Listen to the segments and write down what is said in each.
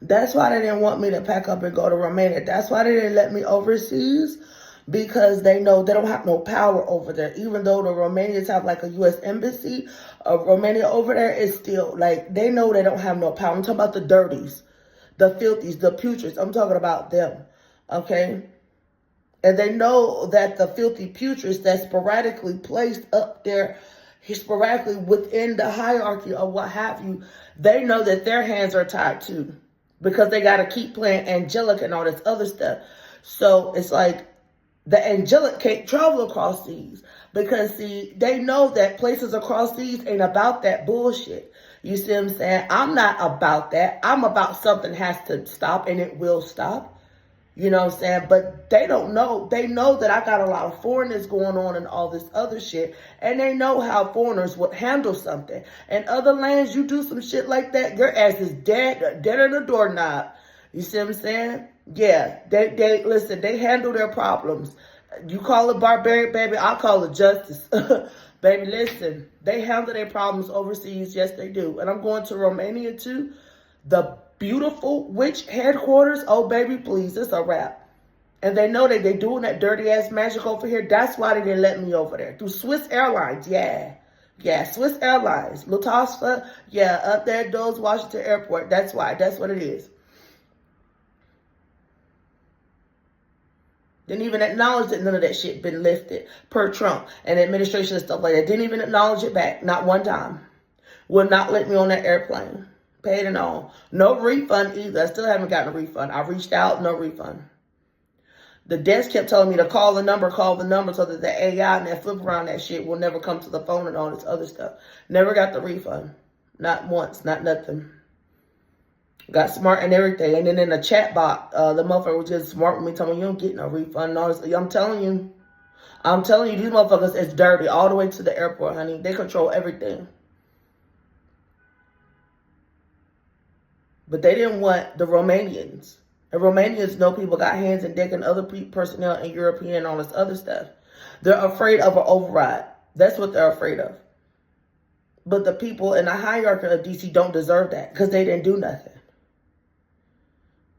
That's why they didn't want me to pack up and go to Romania. That's why they didn't let me overseas, because they know they don't have no power over there. Even though the Romanians have like a U.S. embassy, Romania over there is still like, they know they don't have no power. I'm talking about the dirties, the filthies, the putreds. I'm talking about them, okay? And they know that the filthy putreds that's sporadically placed up there, sporadically within the hierarchy of what have you, they know that their hands are tied too, because they got to keep playing angelic and all this other stuff. So it's like the angelic can't travel across seas, because see, they know that places across seas ain't about that bullshit. You see what I'm saying? I'm not about that. I'm about something has to stop, and it will stop. You know what I'm saying? But they don't know. They know that I got a lot of foreigners going on and all this other shit. And they know how foreigners would handle something. In other lands, you do some shit like that, your ass is dead on the doorknob. You see what I'm saying? Yeah, they listen, they handle their problems. You call it barbaric, baby, I call it justice. Baby, listen, they handle their problems overseas. Yes, they do. And I'm going to Romania too. The beautiful witch headquarters. Oh, baby, please, it's a wrap. And they know that they doing that dirty ass magic over here. That's why they didn't let me over there. Through Swiss Airlines, yeah. Yeah, Swiss Airlines. Lufthansa, yeah, up there at Dulles, Washington Airport. That's why. That's what it is. Didn't even acknowledge that none of that shit been lifted per Trump and administration and stuff like that. Didn't even acknowledge it back. Not one time. Would not let me on that airplane. Paid and all. No refund either. I still haven't gotten a refund. I reached out, no refund. The desk kept telling me to call the number so that the AI and that flip around that shit will never come to the phone and all this other stuff. Never got the refund. Not once, not nothing. Got smart and everything. And then in the chat box, the motherfucker was just smart with me, telling me you don't get no refund and all this. I'm telling you, these motherfuckers is dirty all the way to the airport, honey. They control everything. But they didn't want the Romanians. And Romanians know people got hands and dick and other personnel and European and all this other stuff. They're afraid of an override. That's what they're afraid of. But the people in the hierarchy of DC don't deserve that, because they didn't do nothing.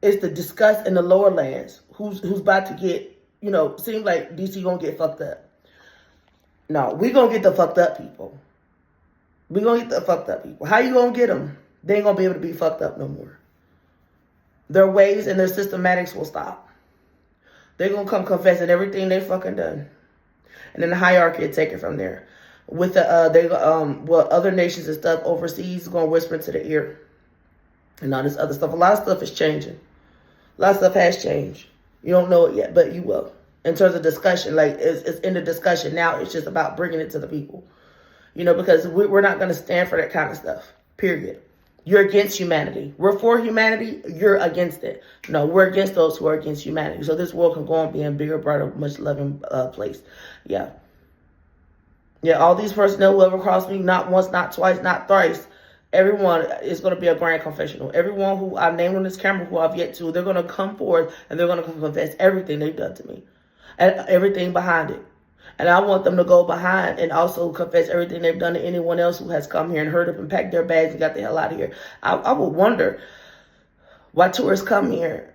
It's the disgust in the lower lands who's about to get, you know, seems like DC gonna get fucked up. No, we gonna get the fucked up people. We gonna get the fucked up people. How you gonna get them? They ain't gonna be able to be fucked up no more. Their ways and their systematics will stop. They're gonna come confessing everything they fucking done, and then the hierarchy will take it from there. With the other nations and stuff overseas gonna whisper into the ear, and all this other stuff. A lot of stuff is changing. A lot of stuff has changed. You don't know it yet, but you will. In terms of discussion, like it's in the discussion now. It's just about bringing it to the people. You know, because we're not gonna stand for that kind of stuff. Period. You're against humanity. We're for humanity. You're against it. No, we're against those who are against humanity. So this world can go on being bigger, brighter, much loving place. Yeah. Yeah, all these personnel who ever crossed me, not once, not twice, not thrice, everyone is going to be a grand confessional. Everyone who I named on this camera who I've yet to, they're going to come forward and they're going to confess everything they've done to me and everything behind it. And I want them to go behind and also confess everything they've done to anyone else who has come here and heard of and packed their bags and got the hell out of here. I would wonder why tourists come here.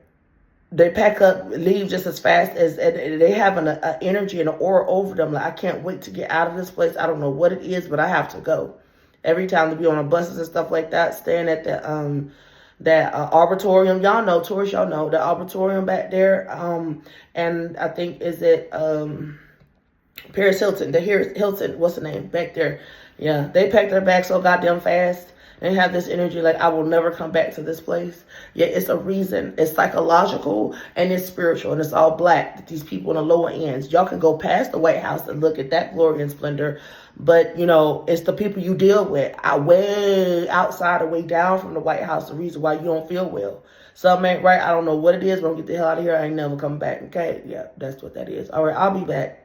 They pack up, leave just as fast as, and they have an energy and an aura over them. Like, I can't wait to get out of this place. I don't know what it is, but I have to go. Every time to be on the buses and stuff like that, staying at the that arbitorium. Y'all know, tourists, y'all know, the arbitorium back there. And I think, is it Paris Hilton, Hilton, what's the name, back there. Yeah, they packed their bags so goddamn fast. And have this energy like, I will never come back to this place. Yeah, it's a reason. It's psychological and it's spiritual. And it's all black. That these people in the lower ends, y'all can go past the White House and look at that glory and splendor. But, you know, it's the people you deal with way outside or way down from the White House, the reason why you don't feel well. Something ain't right. I don't know what it is, but I'm going to get the hell out of here. I ain't never coming back. Okay? Yeah, that's what that is. All right, I'll be back.